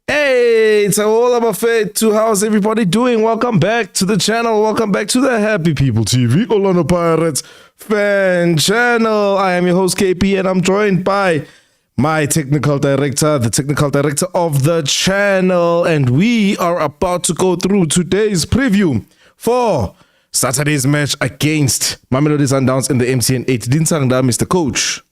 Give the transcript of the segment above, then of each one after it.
Hey, it's all about faith to how's everybody doing? Welcome back to the channel. Welcome back to the Happy People TV Orlando Pirates fan channel. I am your host KP and I'm joined by my technical director, the technical director of the channel, and we are about to go through today's preview for Saturday's match against Mamelodi Sundowns in the MTN 8. Dinsangda, Mr. Coach.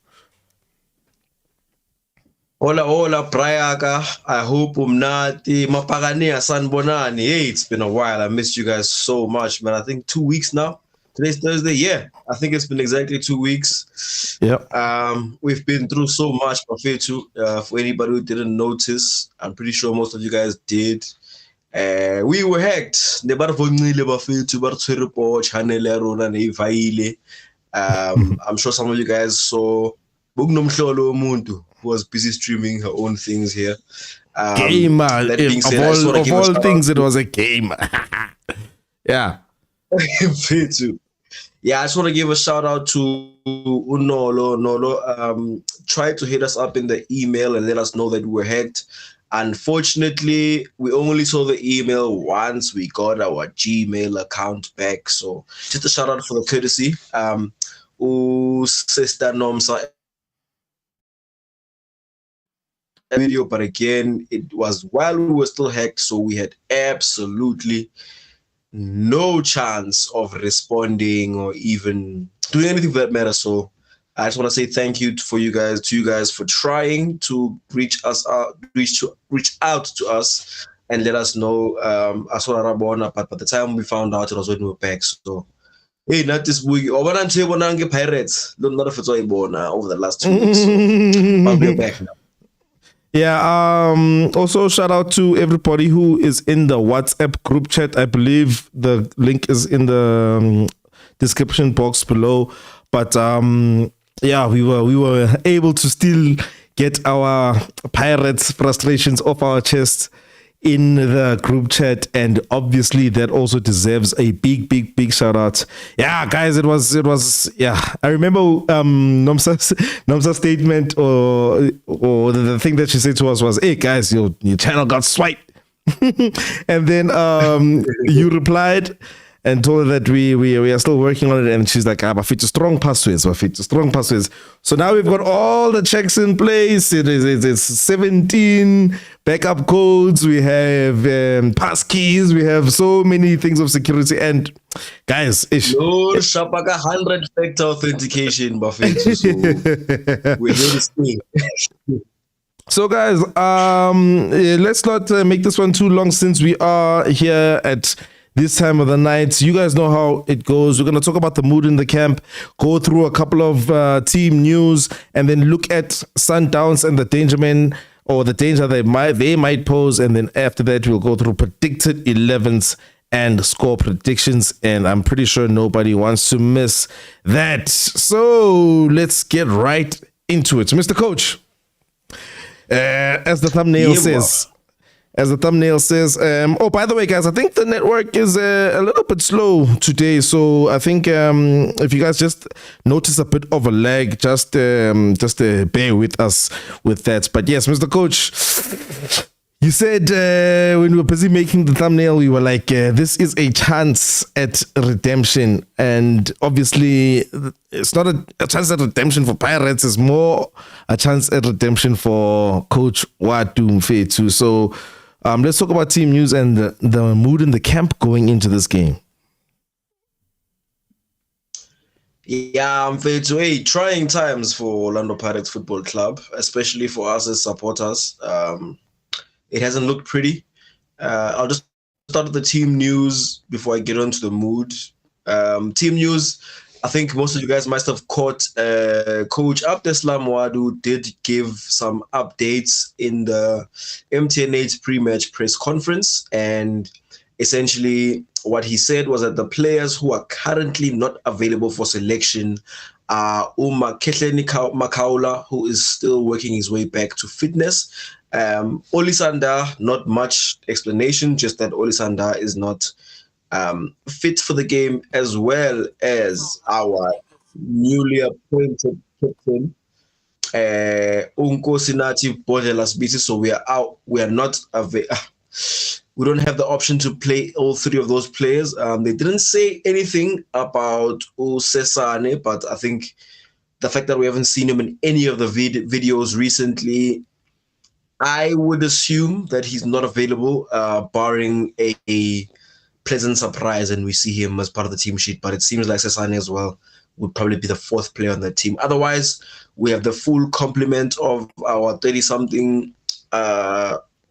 Hola, Prayaka. I hope umnati mapagani sanbonani. Hey, it's been a while. I missed you guys so much, man. I think 2 weeks now. Today's Thursday. Yeah, I think it's been exactly 2 weeks. Yeah. We've been through so much, for anybody who didn't notice, I'm pretty sure most of you guys did. We were hacked. I'm sure some of you guys saw who was busy streaming her own things here. Gamer. Of all things, it was a game. Yeah. Yeah, I just want to give a shout out to Nolo. Nolo tried to hit us up in the email and let us know that we were hacked. Unfortunately, we only saw the email once we got our Gmail account back. So just a shout out for the courtesy. Sister Nomsa video, but again, it was while we were still hacked, so we had absolutely no chance of responding or even doing anything for that matter. So I just want to say thank you to you guys for trying to reach out to us and let us know. But by the time we found out, it was when we were back. So hey, not this week. Pirates. Not if it's over the last 2 weeks. So, but we're back now. Yeah, also shout out to everybody who is in the WhatsApp group chat. I believe the link is in the description box below. But yeah, we were able to still get our Pirates frustrations off our chests in the group chat, and obviously that also deserves a big shout out. Yeah, guys, it was yeah. I remember Nomsa's statement or the thing that she said to us was, "Hey guys, your channel got swiped," and then you replied and told her that we are still working on it, and she's like, but fit strong passwords. So now we've got all the checks in place. It's 17 backup codes. We have pass keys. We have so many things of security. And guys, no, 100 factor authentication, Buffett. So we're here to stay. So guys, let's not make this one too long since we are here at this time of the night. You guys know how it goes. We're going to talk about the mood in the camp, go through a couple of team news, and then look at Sundowns and the danger they might pose. And then after that, we'll go through predicted 11s and score predictions. And I'm pretty sure nobody wants to miss that. So let's get right into it. Mr. Coach, as the thumbnail says... As the thumbnail says, oh, by the way, guys, I think the network is a little bit slow today. So I think if you guys just notice a bit of a lag, just bear with us with that. But yes, Mr. Coach, you said when we were busy making the thumbnail, we were like, this is a chance at redemption. And obviously, it's not a chance at redemption for Pirates. It's more a chance at redemption for Coach Ouaddou too. So let's talk about team news and the mood in the camp going into this game. Yeah, hey, trying times for Orlando Pirates Football Club, especially for us as supporters. It hasn't looked pretty. I'll just start with the team news before I get onto the mood. Team news, I think most of you guys must have caught Coach Abdeslam Ouaddou did give some updates in the MTN 8 pre-match press conference. And essentially what he said was that the players who are currently not available for selection are Kehleni Makaula, who is still working his way back to fitness. Olisanda, not much explanation, just that Olisanda is not fit for the game, as well as our newly appointed captain Unkosi nathi Bodlela Sibisi, so we are out. We are not we don't have the option to play all three of those players. They didn't say anything about Sesane, but I think the fact that we haven't seen him in any of the videos recently, I would assume that he's not available, barring a pleasant surprise and we see him as part of the team sheet. But it seems like Sesane as well would probably be the fourth player on that team. Otherwise, we have the full complement of our 30-something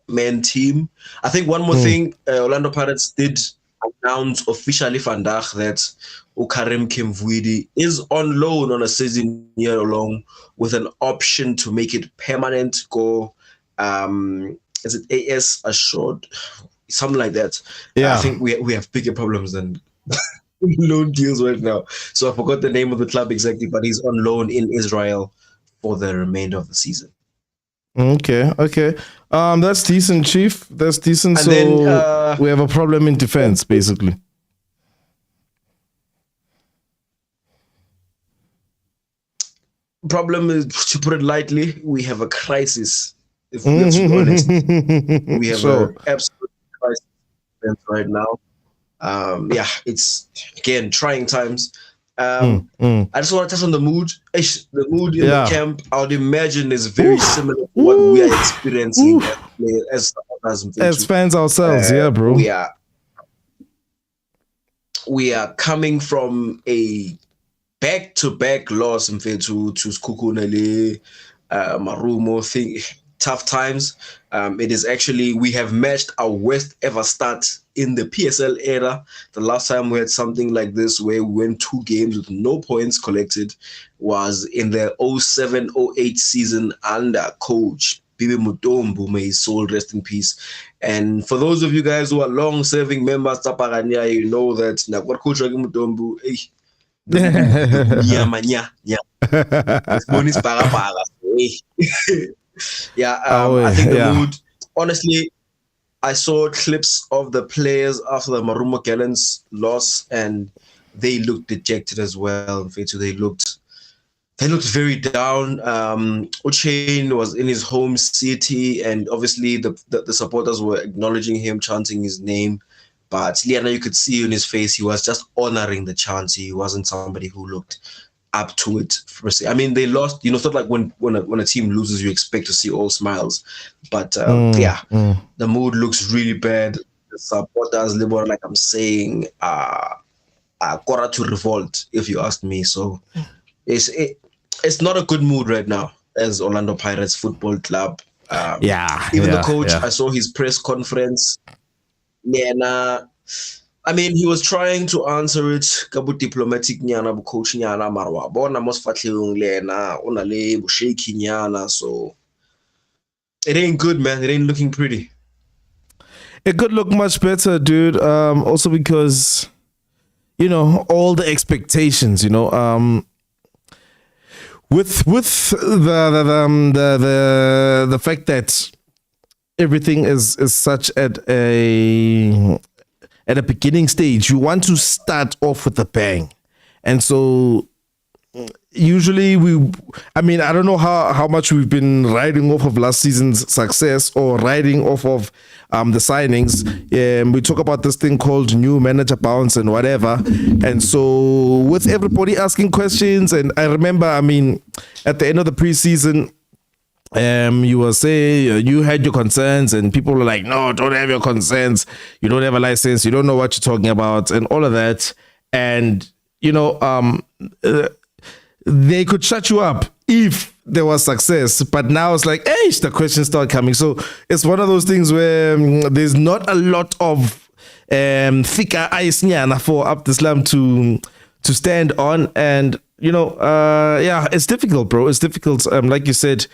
man team. I think one more thing, Orlando Pirates did announce officially vandaag that Karim Kimvuidi is on loan on a season year long with an option to make it permanent. Go, is it AS assured? Something like that. Yeah. I think we have bigger problems than loan deals right now. So I forgot the name of the club exactly, but he's on loan in Israel for the remainder of the season. Okay. That's decent, Chief. That's decent. And so then, we have a problem in defense, basically. Problem is, to put it lightly, we have a crisis. If we're to be honest, we have an absolute crisis right now. It's again trying times. I just want to touch on the mood. The mood in the camp, I would imagine, is very similar to what we are experiencing as fans ourselves. Yeah, bro. We are coming from a back-to-back loss to Skukunele, Marumo thing. Tough times. It is actually, we have matched our worst ever start in the PSL era. The last time we had something like this where we went 2 games with no points collected was in the 07-08 season under Coach Bibi Mutombo, may his soul rest in peace. And for those of you guys who are long-serving members, Taparania, you know that Coach Mutombo, I think the mood, honestly, I saw clips of the players after the Marumo Gallants loss and they looked dejected as well. They looked very down. Uchain was in his home city and obviously the supporters were acknowledging him, chanting his name. But Liana, you could see in his face, he was just honoring the chance. He wasn't somebody who looked up to it. I mean, they lost. It's not like when a team loses, you expect to see all smiles. But the mood looks really bad. The supporters, like I'm saying, are quarter to revolt, if you ask me. So it's not a good mood right now as Orlando Pirates Football Club. Even the coach, I saw his press conference. I mean, he was trying to answer it kabu diplomatic nyana bu coach nyana marwa bona most fatleng lena onale bu shaky nyana, so it ain't good, man. It ain't looking pretty. It could look much better, dude. Also because all the expectations, with the fact that everything is such at a beginning stage, you want to start off with a bang. And so usually I don't know how much we've been riding off of last season's success or riding off of the signings. We talk about this thing called new manager bounce and whatever. And so with everybody asking questions, and I remember, at the end of the preseason, you were saying you had your concerns and people were like, no, don't have your concerns, you don't have a license, you don't know what you're talking about and all of that. And they could shut you up if there was success, but now it's like, hey, the questions start coming. So it's one of those things where there's not a lot of thicker ice for Abdeslam to stand on. And it's difficult, bro. It's difficult. Like you said,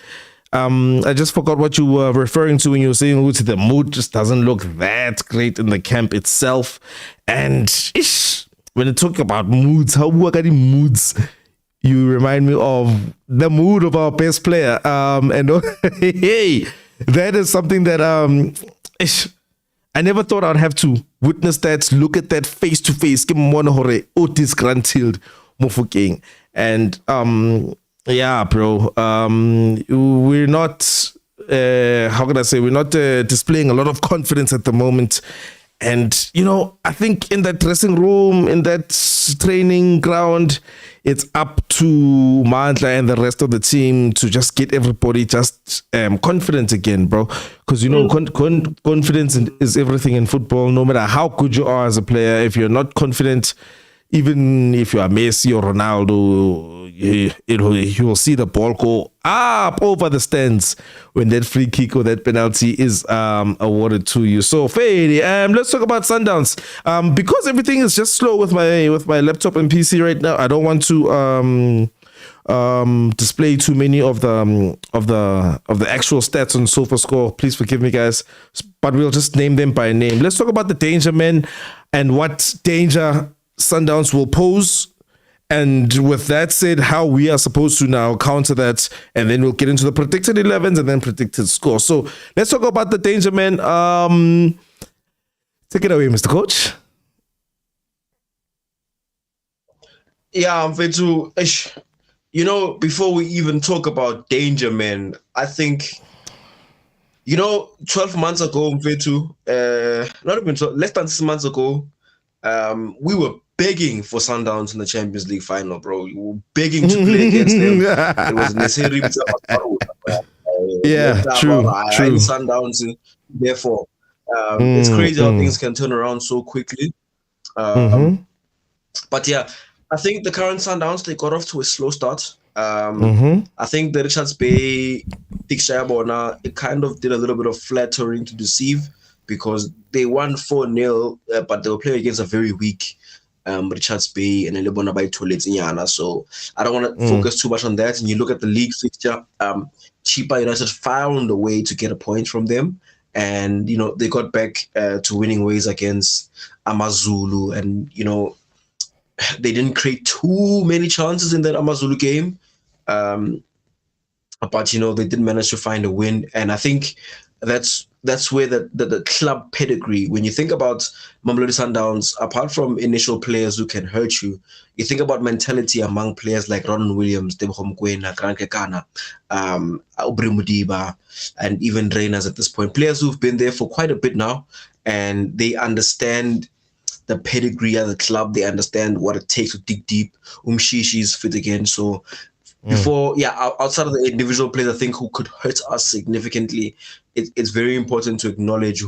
I just forgot what you were referring to when you were saying the mood just doesn't look that great in the camp itself. And when you talk about moods, how work are the moods? You remind me of the mood of our best player. And hey, that is something that I never thought I'd have to witness that, look at that face to face. Otis Grant Mofokeng. And Yeah, bro. We're not. How can I say? We're not displaying a lot of confidence at the moment. And I think in that dressing room, in that training ground, it's up to Mandla and the rest of the team to just get everybody just confident again, bro. Because confidence is everything in football. No matter how good you are as a player, if you're not confident, even if you are Messi or Ronaldo, you will see the ball go up over the stands when that free kick or that penalty is awarded to you. So, Fade, let's talk about Sundowns. Because everything is just slow with my laptop and PC right now, I don't want to display too many of the actual stats on SofaScore. Please forgive me, guys, but we'll just name them by name. Let's talk about the danger men and what danger Sundowns will pose, and with that said, how we are supposed to now counter that, and then we'll get into the predicted 11s and then predicted score. So let's talk about the danger men. Take it away, Mr. Coach. Yeah, I'm to. Before we even talk about danger men, I think 12 months ago, not even 12, less than 6 months ago, we were begging for Sundowns in the Champions League final, bro. We were begging to play against them. It was necessary. Yeah, true. Sundowns, therefore, it's crazy how things can turn around so quickly. But yeah, I think the current Sundowns, they got off to a slow start. I think the Richards Bay fixture, it kind of did a little bit of flattering to deceive, because they won 4-0, but they were playing against a very weak Richards Bay and Lebona by Toletsinyana. So I don't want to focus too much on that. And you look at the league fixture, Chipa United found a way to get a point from them. And, they got back to winning ways against Amazulu. And, they didn't create too many chances in that Amazulu game. But, they did manage to find a win. And I think that's where the club pedigree, when you think about Mamelodi Sundowns, apart from initial players who can hurt you, you think about mentality among players like Ron Williams, Tebogo Mokoena, Grant Kekana, Aubrey Mudiba, and even Reyners at this point. Players who've been there for quite a bit now, and they understand the pedigree of the club. They understand what it takes to dig deep. Umshishi's fit again. So outside of the individual players, I think, who could hurt us significantly, it's very important to acknowledge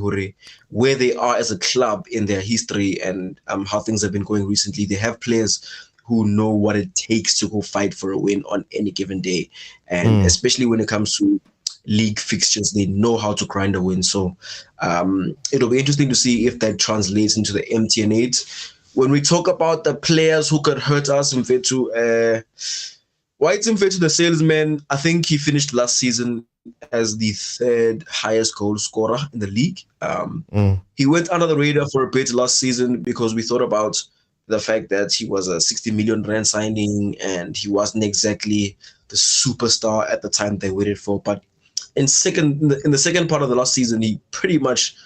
where they are as a club in their history and how things have been going recently. They have players who know what it takes to go fight for a win on any given day, and especially when it comes to league fixtures, they know how to grind a win. So it'll be interesting to see if that translates into the MTN 8. When we talk about the players who could hurt us, White's in to the salesman, I think he finished last season as the third highest goal scorer in the league. He went under the radar for a bit last season because we thought about the fact that he was a 60 million rand signing and he wasn't exactly the superstar at the time they waited for. But in the second part of the last season, he pretty much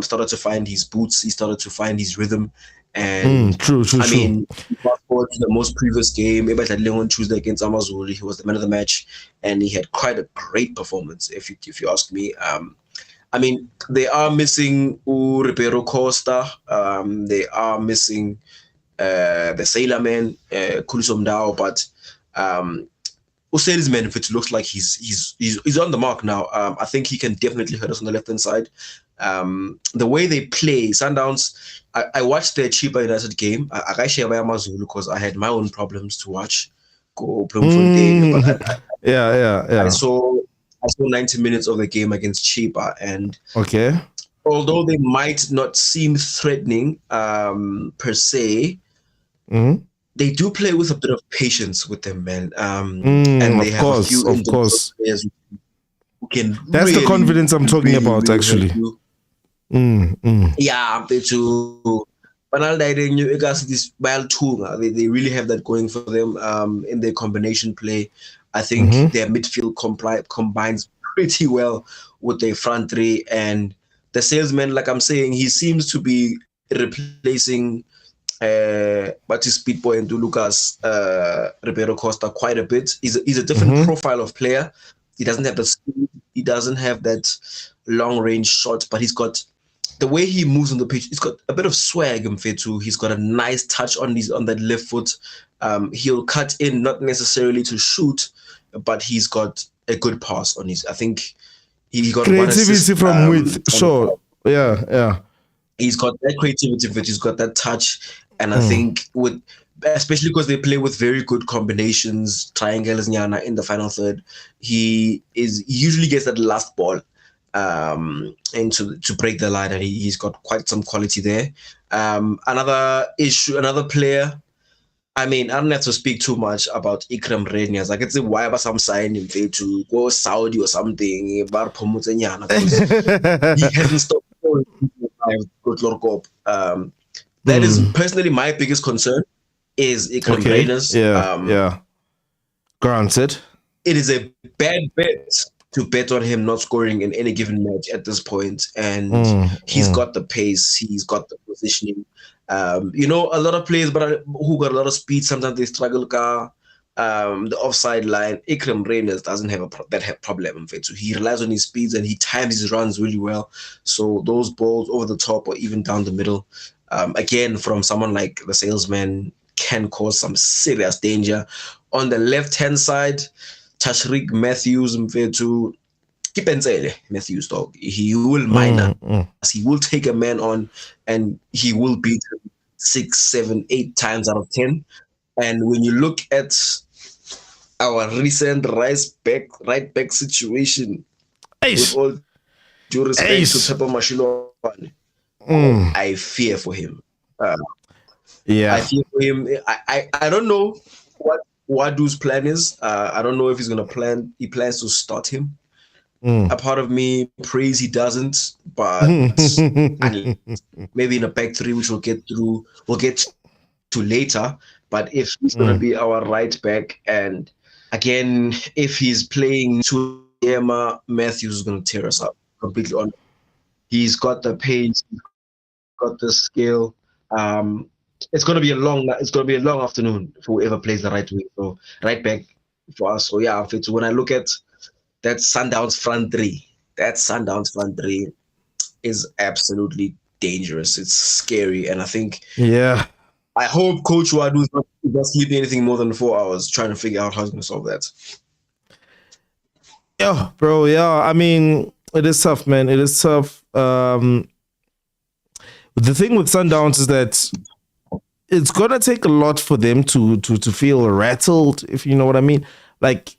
started to find his boots. He started to find his rhythm. And true. Mean, fast forward to the most previous game, maybe on Tuesday against Amazulu, he was the man of the match, and he had quite a great performance, if you ask me. They are missing Ribeiro Costa. They are missing the Sailor Man, Kulisom Dao, but Salesman, if it looks like he's on the mark now. I think he can definitely hurt us on the left hand side. The way they play, Sundowns, I watched their Chiba United game. I share by Amazulu because I had my own problems to watch. Go Bloemfontein, but I saw 90 minutes of the game against Chiba, and although they might not seem threatening per se, they do play with a bit of patience with them, man. And they have a few players who can. That's really, the confidence I'm talking about, actually. Yeah, they too. They really have that going for them in their combination play. I think their midfield combines pretty well with their front three, and the salesman, like I'm saying, he seems to be replacing but his speed boy into Lucas Ribeiro Costa quite a bit. He's a different profile of player. He doesn't have the speed. He doesn't have that long range shot, but he's got the way he moves on the pitch. He's got a bit of swag in Fetu. He's got a nice touch on that left foot. He'll cut in, not necessarily to shoot, but he's got a good pass on his. I think he got creativity from width. Sure. Yeah. He's got that creativity, but he's got that touch. And I think especially because they play with very good combinations, triangles nyana in the final third, he usually gets that last ball and to break the line, and he's got quite some quality there. Another player. I mean, I don't have to speak too much about Ikram Renias. I can say why about some sign him to go Saudi or something. He hasn't stopped. That is personally my biggest concern is Ikram Renias. Yeah. Granted. It is a bad bet to bet on him not scoring in any given match at this point. And he's got the pace, he's got the positioning. A lot of players who got a lot of speed, sometimes they struggle. The offside line, Ikram Renias doesn't have that problem. So he relies on his speeds and he times his runs really well. So those balls over the top or even down the middle, again, from someone like the salesman, can cause some serious danger. On the left-hand side, Tashreeq Matthews, Matthews, dog. He will mine us. He will take a man on and he will beat him 6, 7, 8 times out of 10. And when you look at our recent right back situation, with all due respect to Tsepo Mashilo, I fear for him. I fear for him. I don't know what Ouaddou's plan is. I don't know if he plans to start him. A part of me prays he doesn't, but maybe in a back three, which we'll get to later. But if he's going to be our right back, and again, if he's playing to Emma, Matthews is going to tear us up completely. On, he's got the pace, he's got the skill. It's going to be a long afternoon for whoever plays the right wing, so right back for us. So yeah, when I look at that Sundowns front three is absolutely dangerous. It's scary, and I think I hope Coach Ouaddou is not sleeping anything more than 4 hours trying to figure out how he's going to solve that. Yeah, bro. Yeah, I mean, it is tough, man. It is tough. The thing with Sundowns is that it's gonna take a lot for them to feel rattled, if you know what I mean. Like,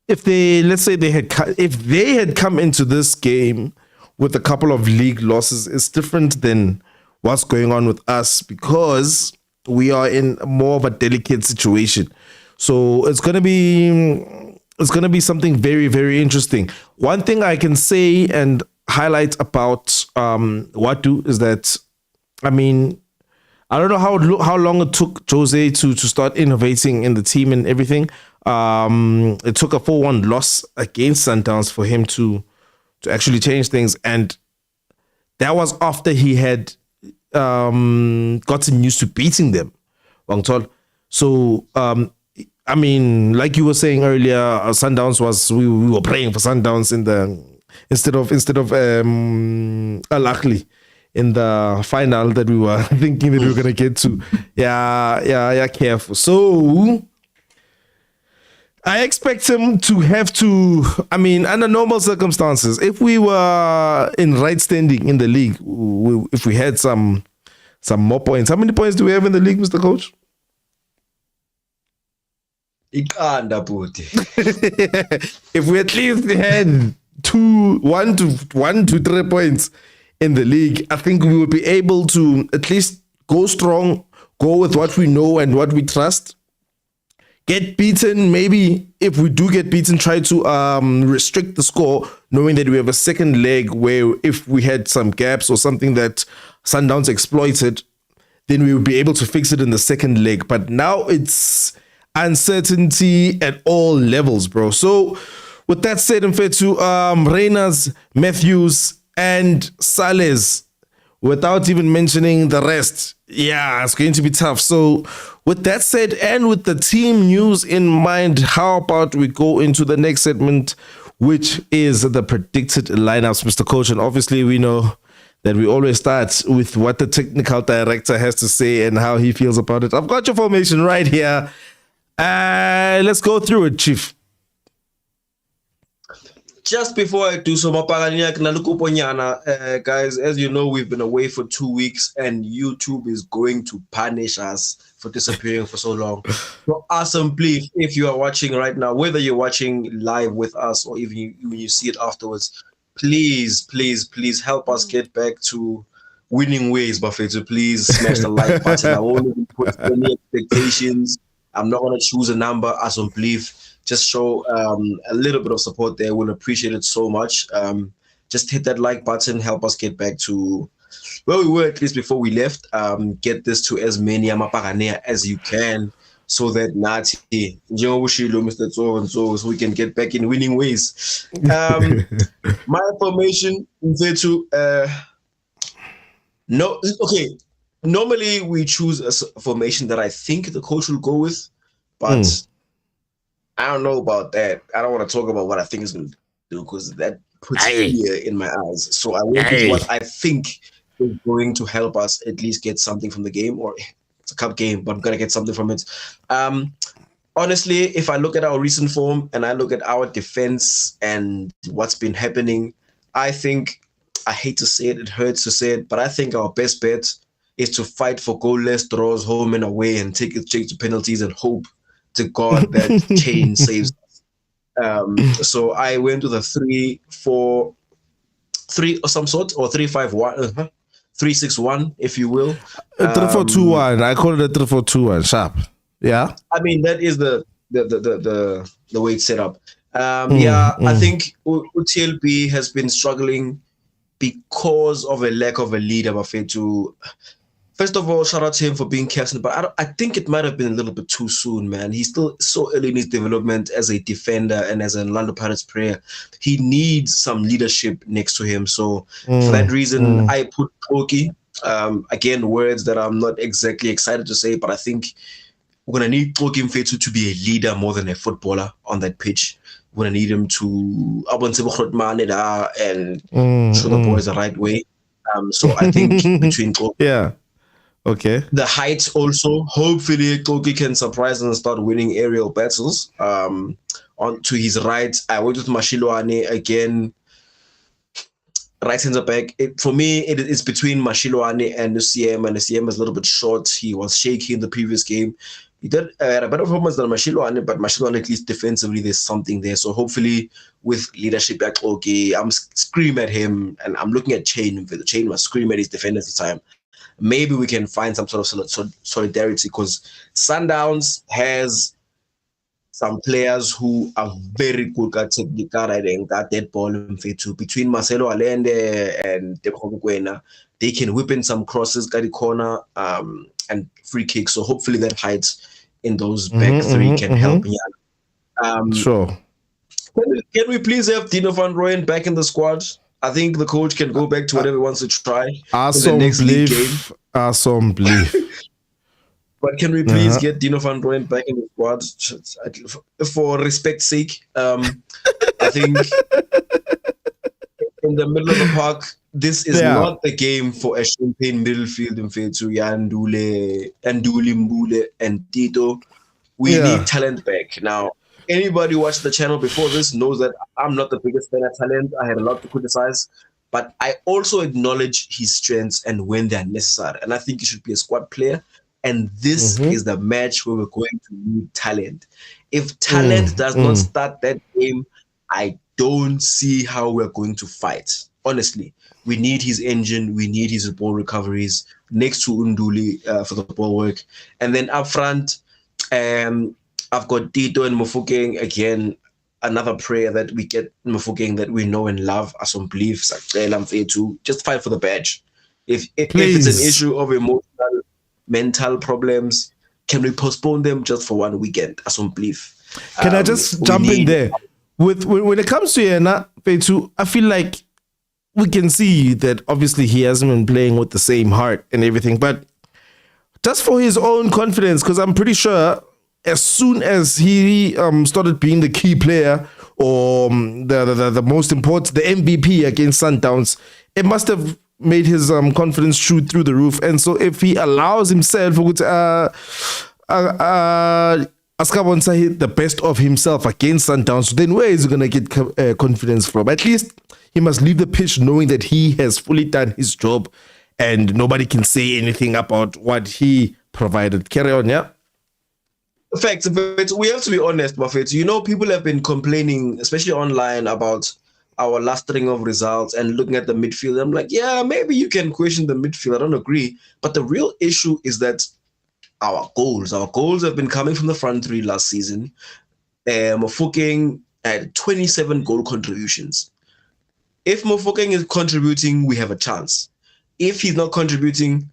if they had come into this game with a couple of league losses, it's different than what's going on with us because we are in more of a delicate situation. So it's gonna be something very, very interesting. One thing I can say and highlight about Ouaddou is that, I mean, I don't know how long it took Jose to start innovating in the team and everything. It took a 4-1 loss against Sundowns for him to actually change things, and that was after he had gotten used to beating them. So I mean, like you were saying earlier, Sundowns we were praying for Sundowns instead of Al Ahly in the final that we were thinking that we were gonna get to. Yeah, careful. So I expect him to have to, I mean, under normal circumstances, if we were in right standing in the league, if we had some more points. How many points do we have in the league, Mr. Coach? If we at least had 1 to 3 points in the league, I think we would be able to at least go strong, go with what we know and what we trust. Get beaten, maybe if we do get beaten, try to restrict the score, knowing that we have a second leg where if we had some gaps or something that Sundowns exploited, then we would be able to fix it in the second leg. But now it's uncertainty at all levels, bro. So with that said, and fair to Renias, Matthews, and Sales, without even mentioning the rest. Yeah, it's going to be tough. So, with that said, and with the team news in mind, how about we go into the next segment, which is the predicted lineups, Mr. Coach? And obviously, we know that we always start with what the technical director has to say and how he feels about it. I've got your formation right here. Let's go through it, Chief. Just before I do so, guys, as you know, we've been away for 2 weeks and YouTube is going to punish us for disappearing for so long. So awesome, please, if you are watching right now, whether you're watching live with us or even when you see it afterwards, please help us get back to winning ways, Buffett. So please smash the like button. I won't even put any expectations. I'm not going to choose a number. Awesome, please. Just show a little bit of support there. We'll appreciate it so much. Just hit that like button. Help us get back to where we were at least before we left. Get this to as many Amapaganea as you can so that Nati, Mr. So we can get back in winning ways. My formation, normally we choose a formation that I think the coach will go with, but I don't know about that. I don't want to talk about what I think is going to do because that puts fear in my eyes. So I went with what I think is going to help us at least get something from the game, or it's a cup game, but I'm going to get something from it. Honestly, if I look at our recent form and I look at our defense and what's been happening, I think, I hate to say it, it hurts to say it, but I think our best bet is to fight for goalless draws home and away and take it straight to penalties and hope to God that chain saves us. So I went with a 3-4-3 or some sort, or 3-5-1, 3-6-1, if you will. 3-4-2-1. I call it a 3-4-2-1. Sharp. Yeah. I mean, that is the way it's set up. I think UTLB has been struggling because of a lack of a leader, Bafetu. First of all, shout out to him for being captain, but I think it might have been a little bit too soon, man. He's still so early in his development as a defender and as a Orlando Pirates player. He needs some leadership next to him. So for that reason, I put Koki. Again, words that I'm not exactly excited to say, but I think we're going to need Koki Mfethu to be a leader more than a footballer on that pitch. We're going to need him to and show the boys the right way. So I think between Koki, the height also, hopefully Koki can surprise and start winning aerial battles. On to his right, I went with Mashiloane again, right center back. For me, it's between Mashiloane and Nuciem, and Nuciem is a little bit short. He was shaky in the previous game. He did a better performance than Mashiloane, but Mashiloane, at least defensively, there's something there. So hopefully, with leadership at Koki, I'm scream at him, and I'm looking at Chain. The Chain must scream at his defenders at the time. Maybe we can find some sort of solidarity, because Sundowns has some players who are very good at technical and got that ball in Fetu. Between Marcelo Allende and Debro Bukwena, they can whip in some crosses, got the corner, and free kicks. So hopefully that height in those back three can help me out. Sure. Can we please have Dino van Rooyen back in the squad? I think the coach can go back to whatever he wants to try in the next league game. Awesome belief. But can we please get Dino van Rooyen back in the squad for respect's sake? I think in the middle of the park, this is not the game for a champagne midfield in Fetu, Ndule, Mbule, and Tito. We need talent back. Now, anybody who watched the channel before this knows that I'm not the biggest fan of talent. I had a lot to criticize, but I also acknowledge his strengths and when they're necessary. And I think he should be a squad player. And this is the match where we're going to need talent. If talent does not start that game, I don't see how we're going to fight. Honestly, we need his engine. We need his ball recoveries next to Unduli for the ball work. And then up front, I've got Tito and Mofokeng again. Another prayer that we get Mofokeng that we know and love. Asomblief, Sakcela Mfethu. Just fight for the badge. If it's an issue of emotional, mental problems, can we postpone them just for 1 weekend? Asomblief. Can I just jump in there? When it comes to Yena Mfethu, I feel like we can see that obviously he hasn't been playing with the same heart and everything, but just for his own confidence, because I'm pretty sure as soon as he started being the key player or the most important, the MVP against Sundowns, it must have made his confidence shoot through the roof. And so if he allows himself the best of himself against Sundowns, then where is he going to get confidence from? At least he must leave the pitch knowing that he has fully done his job and nobody can say anything about what he provided. Carry on, yeah? Facts, but we have to be honest, Buffett. You know, people have been complaining, especially online, about our last string of results and looking at the midfield. I'm like, yeah, maybe you can question the midfield. I don't agree. But the real issue is that our goals have been coming from the front three last season. Mofokeng had 27 goal contributions. If Mofokeng is contributing, we have a chance. If he's not contributing,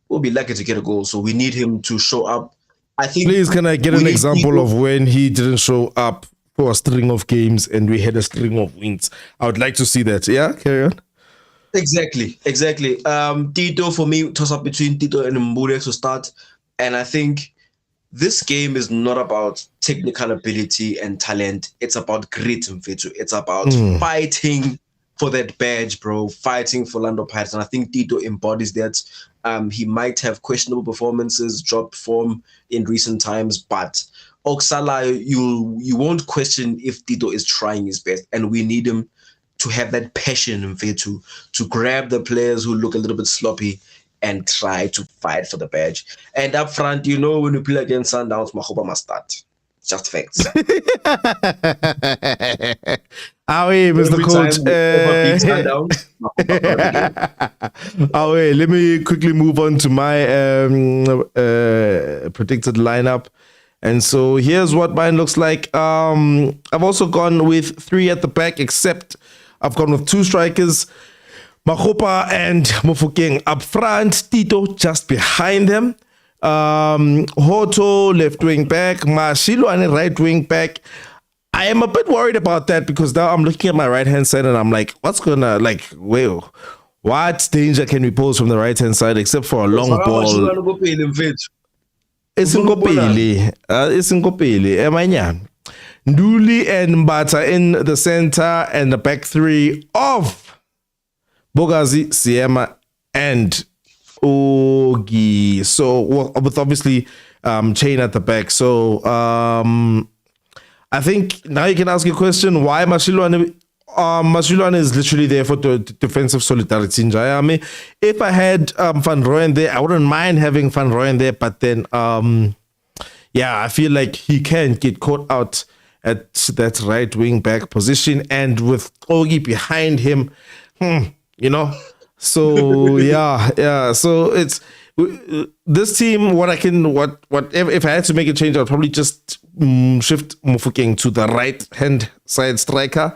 we'll be lucky to get a goal. So we need him to show up. I think. Please, can I get an example of when he didn't show up for a string of games and we had a string of wins? I would like to see that. Yeah, carry on. Exactly. Tito, for me, toss up between Tito and Mbule to start. And I think this game is not about technical ability and talent. It's about grit, Mfethu. It's about fighting for that badge, bro. Fighting for Orlando Pirates. And I think Tito embodies that. He might have questionable performances, dropped form in recent times, but Oksala, you won't question if Tito is trying his best. And we need him to have that passion, Mfethu, to grab the players who look a little bit sloppy and try to fight for the badge. And up front, you know, when you play against Sundowns, Makgopa must start. Just facts. Away, Mr. Coach. Let me quickly move on to my predicted lineup. And so here's what mine looks like. I've also gone with 3 at the back, except I've gone with 2 strikers. Makgopa and Mofokeng up front, Tito just behind them. Hoto left wing back, Mashilwane right wing back. I am a bit worried about that because now I'm looking at my right hand side and I'm like, what danger can we pose from the right hand side except for a long ball? It's in Kopili. Emanya. Nduli and Mbata in the center and the back 3 of Bogazi, Siema, and Ogi. So with obviously Chain at the back. So I think now you can ask your question, why Mashilwane is literally there for the defensive solidarity in Jayame. If I had Van Rooyen there, I wouldn't mind having Van Rooyen there, but then I feel like he can get caught out at that right wing back position, and with Ogi behind him, you know. So so it's this team. If I had to make a change, I'd probably just shift Mofokeng to the right hand side striker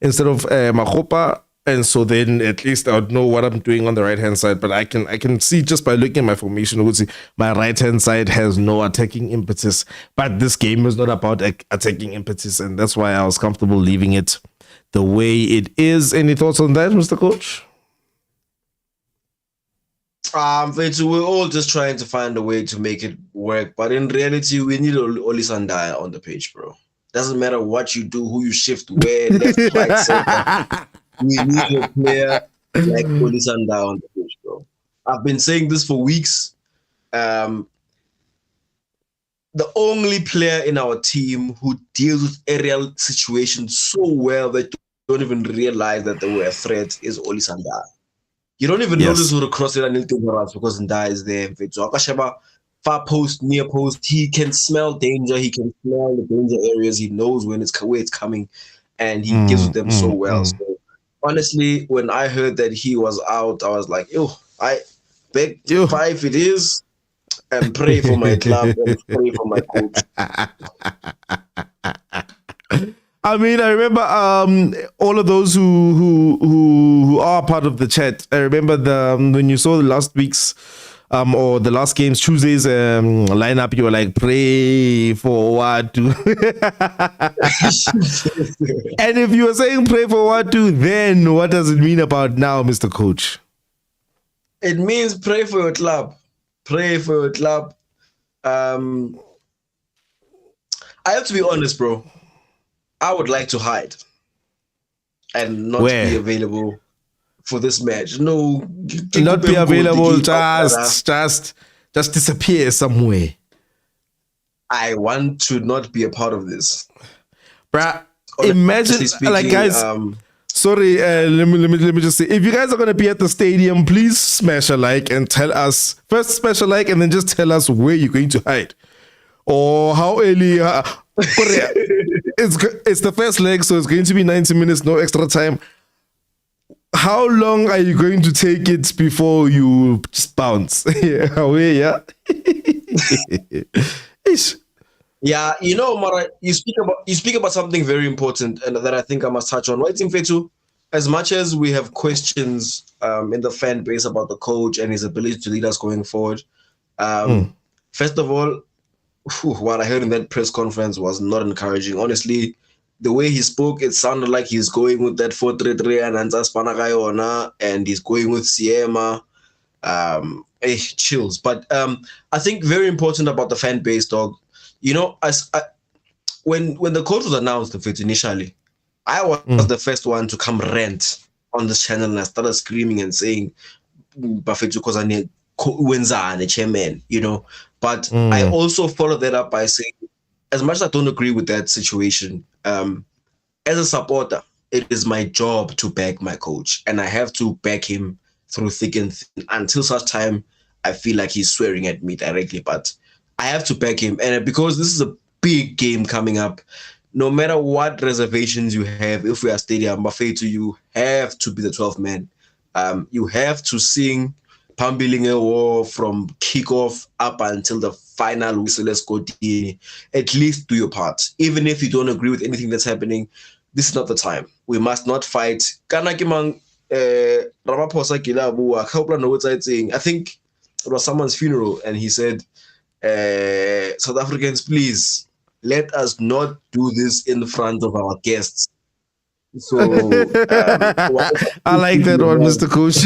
instead of Makgopa, and so then at least I would know what I'm doing on the right hand side. But I can see just by looking at my formation, I would see my right hand side has no attacking impetus. But this game is not about attacking impetus, and that's why I was comfortable leaving it the way it is. Any thoughts on that, Mr. Coach? We're all just trying to find a way to make it work, but in reality, we need Oli Sandaya on the page, bro. Doesn't matter what you do, who you shift, where, left, right, center. We need a player like Oli Sandaya on the page, bro. I've been saying this for weeks. The only player in our team who deals with aerial situations so well that you don't even realize that they were a threat is Oli Sandaya. You don't even notice who to cross it and because Ndaya is there. So Akashaba, far post, near post, he can smell danger. He can smell the danger areas. He knows where it's coming, and he gives them so well. So honestly, when I heard that he was out, I was like, I beg 5 it is, and pray for my club and pray for my coach. I mean, I remember all of those who are part of the chat. I remember when you saw last week's or the last games, Tuesdays lineup, you were like, pray for Ouaddou. And if you were saying pray for Ouaddou, then what does it mean about now, Mr. Coach? It means pray for your club. Pray for your club. I have to be honest, bro. I would like to hide and not be available for this match. No, not be available. Just disappear somewhere. I want to not be a part of this, bruh. Imagine, speaking, like, guys. Sorry, let me just say, if you guys are gonna be at the stadium, please smash a like and tell us first, smash a like, and then just tell us where you're going to hide or how early. It's the first leg, so it's going to be 90 minutes, no extra time. How long are you going to take it before you just bounce? Yeah. Yeah, you know, Mara, you speak about something very important, and that I think I must touch on. Right, Fetu, as much as we have questions in the fan base about the coach and his ability to lead us going forward, first of all, what I heard in that press conference was not encouraging. Honestly, the way he spoke, it sounded like he's going with that 4-3-3 and Anza Spanagayona, and he's going with Siema. Chills. But I think very important about the fan base, dog. You know, when the coach was announced initially, I was the first one to come rant on this channel, and I started screaming and saying, "Bafethu kozane wenzane chairman," you know. But I also followed that up by saying, as much as I don't agree with that situation, as a supporter, it is my job to back my coach, and I have to back him through thick and thin until such time I feel like he's swearing at me directly. But I have to back him, and because this is a big game coming up, no matter what reservations you have, if we are stadium Bafethu, you have to be the 12th man. You have to sing Pambilinge War from kickoff up until the final whistle. Let's go. At least do your part. Even if you don't agree with anything that's happening, this is not the time. We must not fight. I think it was someone's funeral, and he said, South Africans, please, let us not do this in front of our guests. So I like that one, Mr. Coach.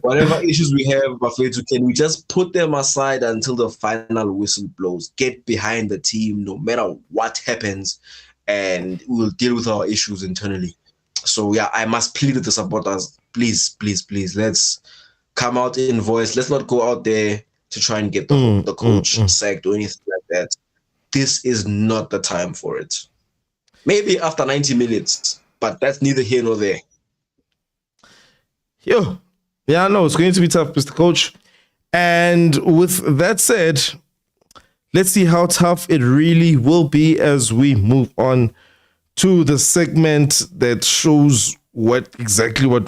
Whatever issues we have, Bafethu, can we just put them aside until the final whistle blows? Get behind the team no matter what happens, and we'll deal with our issues internally. So yeah, I must plead with the supporters, please, let's come out in voice. Let's not go out there to try and get the coach sacked or anything like that. This is not the time for it. Maybe after 90 minutes, but that's neither here nor there. Yeah, no, it's going to be tough, Mr. Coach. And with that said, let's see how tough it really will be as we move on to the segment that shows what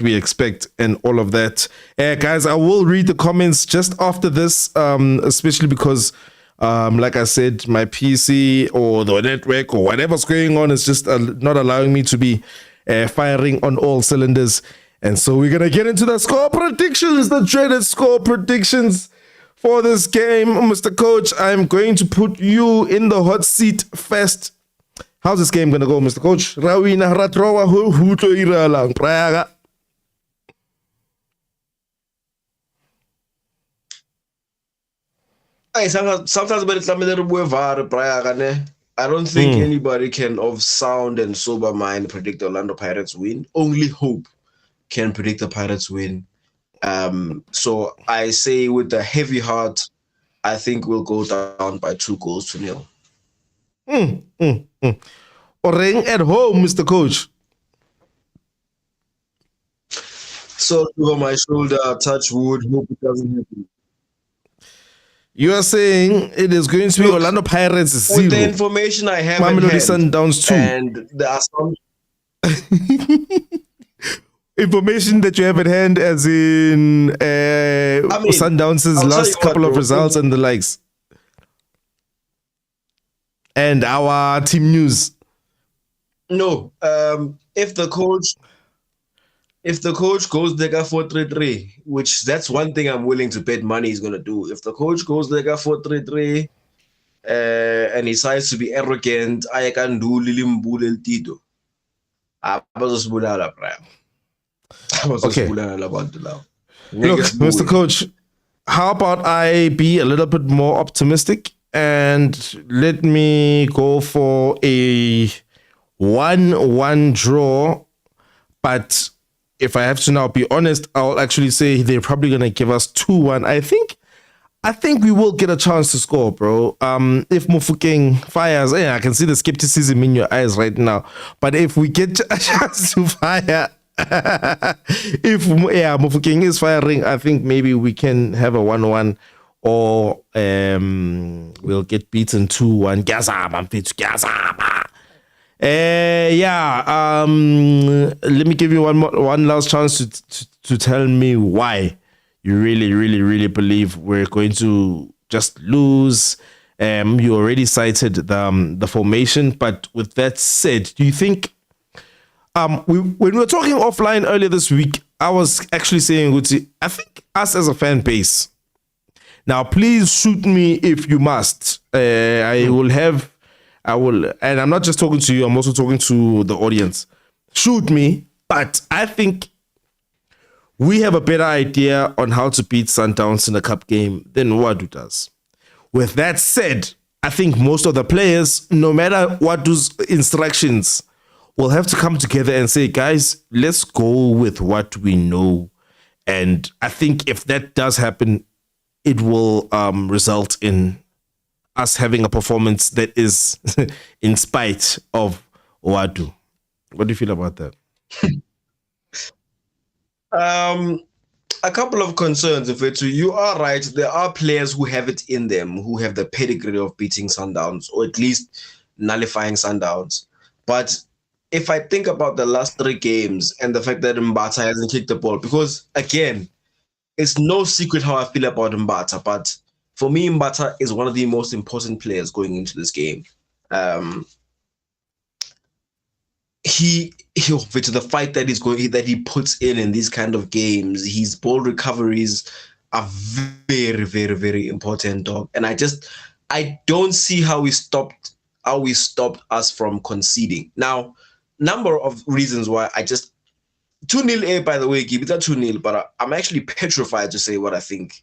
we expect and all of that. Guys, I will read the comments just after this, especially because like I said, my PC or the network or whatever's going on is just not allowing me to be firing on all cylinders. And so we're going to get into the score predictions, the dreaded score predictions for this game. Mr. Coach, I'm going to put you in the hot seat first. How's this game going to go, Mr. Coach? Rawina ratrowa huto iralang prayaga. Sometimes I don't think anybody can, of sound and sober mind, predict the Orlando Pirates win. Only hope can predict the Pirates win. So I say with a heavy heart, I think we'll go down by 2-0. Oreng at home, Mr. Coach. So over my shoulder, touch wood, hope it doesn't happen. You are saying it is going to be Orlando Pirates 0. With the information I have Mamelodi Sundowns 2. And the information that you have at hand, as in Sundowns' last couple of results and the likes. And our team news. No. If the coach If the coach goes there 4-3-3, which that's one thing I'm willing to bet money he's gonna do. If the coach goes there 4-3-3, and he decides to be arrogant, I can do Lilimbule El Tito. Abazosibulala, bro. Okay. Abazosibulala abantu labo. Look, Mr. Coach, how about I be a little bit more optimistic and let me go for a 1-1 draw. But if I have to now be honest, I'll actually say they're probably going to give us 2-1. I think we will get a chance to score, bro. If Mofokeng fires, I can see the skepticism in your eyes right now. But if we get a chance to fire, if Mofokeng is firing, I think maybe we can have a 1-1 or we'll get beaten 2-1. Let me give you one last chance to tell me why you really believe we're going to just lose. You already cited the formation, but with that said, do you think when we were talking offline earlier this week, I was actually saying, I think us as a fan base, now please shoot me if you must. I will, and I'm not just talking to you, I'm also talking to the audience. Shoot me, but I think we have a better idea on how to beat Sundowns in a cup game than Ouaddou does. With that said, I think most of the players, no matter Ouaddou's instructions, will have to come together and say, guys, let's go with what we know. And I think if that does happen, it will result in us having a performance that is in spite of Ouaddou. What do you feel about that? A couple of concerns, Ifetu. You are right. There are players who have it in them, who have the pedigree of beating Sundowns, or at least nullifying Sundowns. But if I think about the last 3 games and the fact that Mbata hasn't kicked the ball, because again, it's no secret how I feel about Mbata, but for me, Mbata is one of the most important players going into this game. The fight that he puts in these kind of games, his ball recoveries are very, very, very important, dog. And I don't see how we stopped us from conceding. Now, number of reasons why 2-0 by the way, give it a 2-0, but I'm actually petrified to say what I think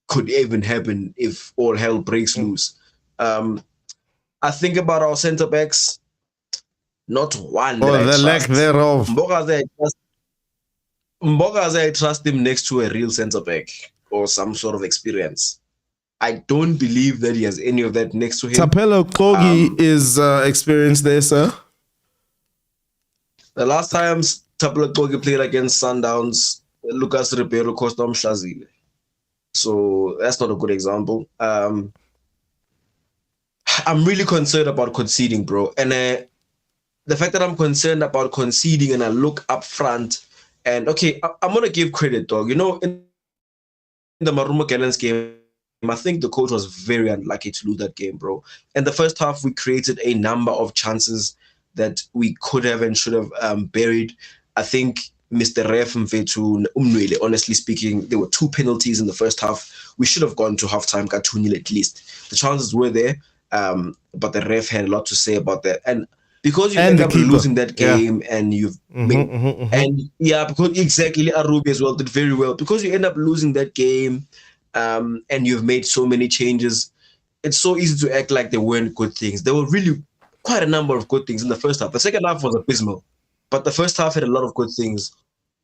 could even happen if all hell breaks loose. I think about our centre backs. Not one. Or the lack thereof. Mbogaze, I trust him next to a real centre back or some sort of experience. I don't believe that he has any of that next to him. Tapelo Kogi is experienced there, sir. The last time Tapelo Kogi played against Sundowns, Lucas Ribeiro cost him Shazile. So that's not a good example. I'm really concerned about conceding, bro. And the fact that I'm concerned about conceding and I look up front and, okay, I'm going to give credit, dog. You know, in the Marumo Gallants game, I think the coach was very unlucky to lose that game, bro. In the first half, we created a number of chances that we could have and should have buried. I think Mr. Ref Mfethu Umnwele, honestly speaking, there were 2 penalties in the first half. We should have gone to halftime, got 2-0 at least. The chances were there, but the ref had a lot to say about that. And because you end up losing that game, and you've because exactly Arubi as well did very well. Because you end up losing that game, and you've made so many changes, it's so easy to act like there weren't good things. There were really quite a number of good things in the first half. The second half was abysmal, but the first half had a lot of good things.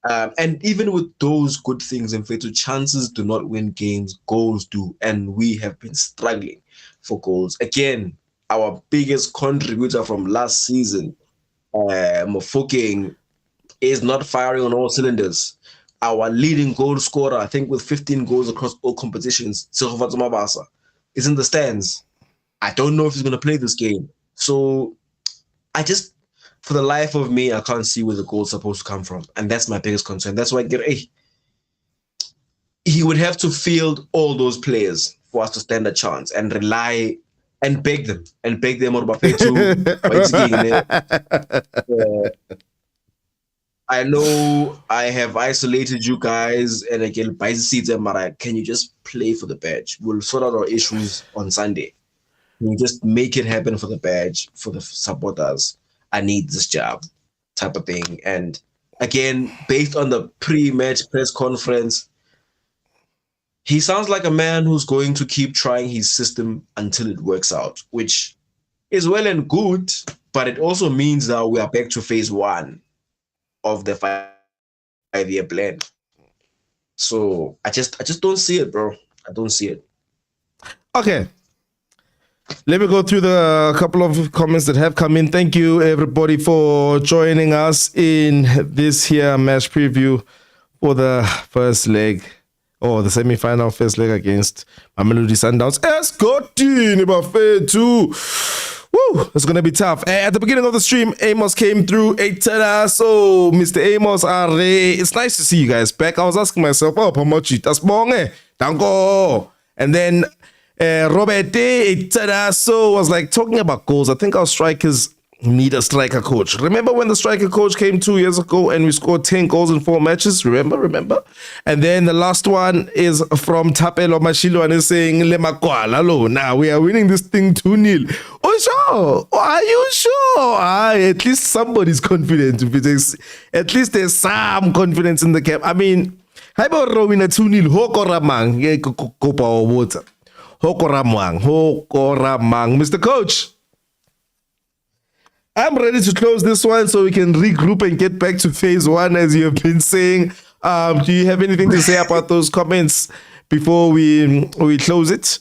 And even with those good things, in fact, chances do not win games, goals do, and we have been struggling for goals. Again, our biggest contributor from last season, Mofokeng, is not firing on all cylinders. Our leading goal scorer, I think with 15 goals across all competitions, Sehofatso Mabasa, is in the stands. I don't know if he's going to play this game. So for the life of me, I can't see where the goal's supposed to come from. And that's my biggest concern. That's why he would have to field all those players for us to stand a chance and rely and beg them or I know I have isolated you guys and again, by the seats and Mara, can you just play for the badge? We'll sort out our issues on Sunday. Can you just make it happen for the badge, for the supporters? I need this job, type of thing. And again, based on the pre-match press conference, he sounds like a man who's going to keep trying his system until it works out, which is well and good, but it also means that we are back to phase one of the 5-year plan. So I just don't see it, bro. I don't see it. Okay. Let me go through the couple of comments that have come in. Thank you, everybody, for joining us in this here match preview for the first leg, or the semi-final first leg against Mamelodi Sundowns. Escotini Bafetu. Woo, it's going to be tough. At the beginning of the stream, Amos came through. So, Mr. Amos, it's nice to see you guys back. I was asking myself, oh, Pomochi, that's bonge. Dango. And then Robert so was like talking about goals. I think our strikers need a striker coach. Remember when the striker coach came 2 years ago and we scored 10 goals in 4 matches? Remember? And then the last one is from Tapelo Mashilo and is saying, now we are winning this thing 2-0. Oh, sure. Are you sure? At least somebody's confident. At least there's some confidence in the camp. I mean, how about Rowing a 2-0? Hokoramang. Mr. Coach, I'm ready to close this one so we can regroup and get back to phase one, as you have been saying. Do you have anything to say about those comments before we close it?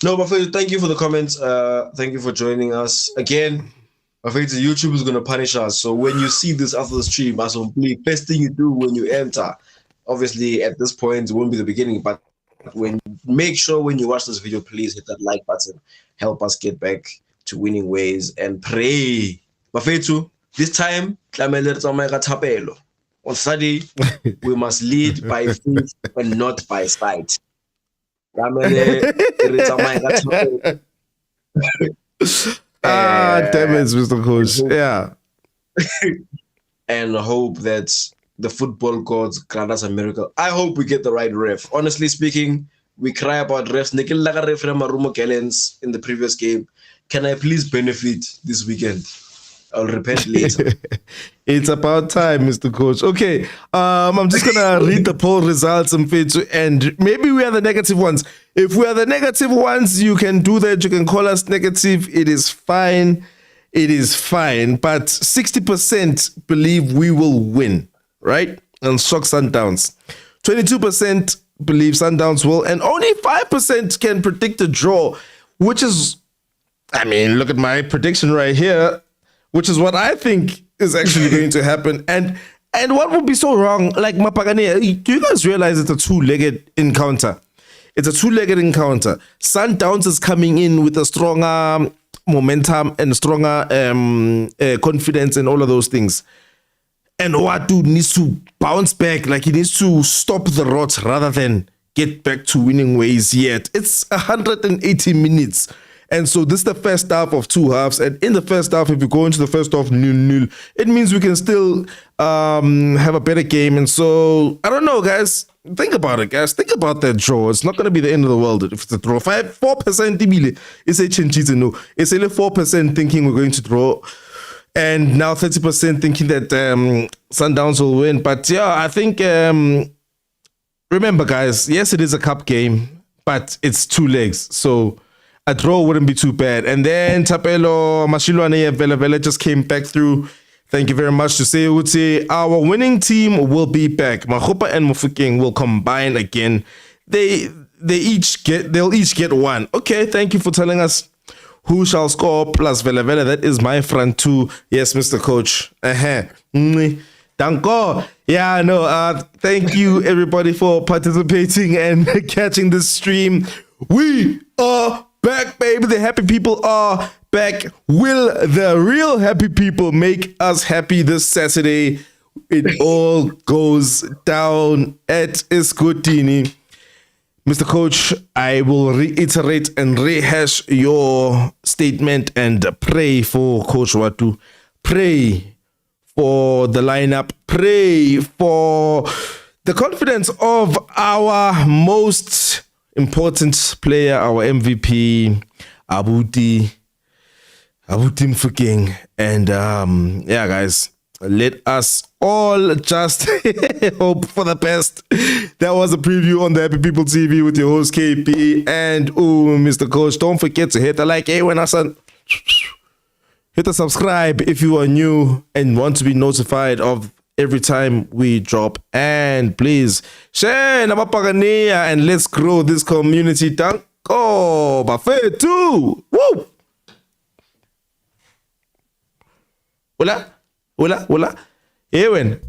No, Bafetu, thank you for the comments. Thank you for joining us. Again, Bafetu, YouTube is going to punish us. So when you see this after the stream, first thing you do when you enter, obviously at this point, it won't be the beginning, but make sure when you watch this video, please hit that like button. Help us get back to winning ways and pray. Bafetu, this time, on Saturday, we must lead by faith and not by sight. Damn it, Mr. Coach. Yeah. And hope that the football gods grant us a miracle. I hope we get the right ref. Honestly speaking, we cry about refs. Nikhil Laga ref Marumo Kellens in the previous game. Can I please benefit this weekend? I'll repent later. It's about time, Mr. Coach. Okay, I'm just gonna read the poll results and maybe we are the negative ones. If we are the negative ones, you can do that. You can call us negative. It is fine. But 60% believe we will win, right? And shock Sundowns. 22% believe Sundowns will, and only 5% can predict a draw, which is, I mean, look at my prediction right here, which is what I think is actually going to happen. And what would be so wrong? Like, Mapagane, do you guys realize it's a two-legged encounter? It's a two-legged encounter. Sundowns is coming in with a stronger momentum and stronger confidence and all of those things. And Ouaddou needs to bounce back. Like, he needs to stop the rot rather than get back to winning ways yet. It's 180 minutes. And so this is the first half of 2 halves. And in the first half, if we go into the first half 0-0, it means we can still have a better game. And so, I don't know, guys. Think about it, guys. Think about that draw. It's not going to be the end of the world if it's a draw. 4% it's a chinchita, no. It's only 4% thinking we're going to draw. And now 30% thinking that Sundowns will win. But yeah, I think, remember, guys, yes, it is a cup game, but it's 2 legs. So a draw wouldn't be too bad. And then Tapelo Mashilwane Vela just came back through. Thank you very much to say, Uti. Our winning team will be back. Mahopa and Mufukeng will combine again. They'll each get 1. Okay, thank you for telling us who shall score plus Vela. That is my front too. Yes, Mr. Coach. Danko. Yeah, no. Thank you everybody for participating and catching this stream. We are back, baby. The happy people are back. Will the real happy people make us happy this Saturday? It all goes down at Escotini. Mr. Coach, I will reiterate and rehash your statement and pray for Coach Ouaddou. Pray for the lineup. Pray for the confidence of our most important player, our MVP, Abuti Mfukeng. And yeah, guys, let us all just hope for the best. That was a preview on the Happy People TV with your host KP and Mr. Coach. Don't forget to hit the like. Hey, when I said hit the subscribe if you are new and want to be notified of every time we drop. And please share Nabapagania and let's grow this community. Danko Buffet too. Woo! Hola. Ewen.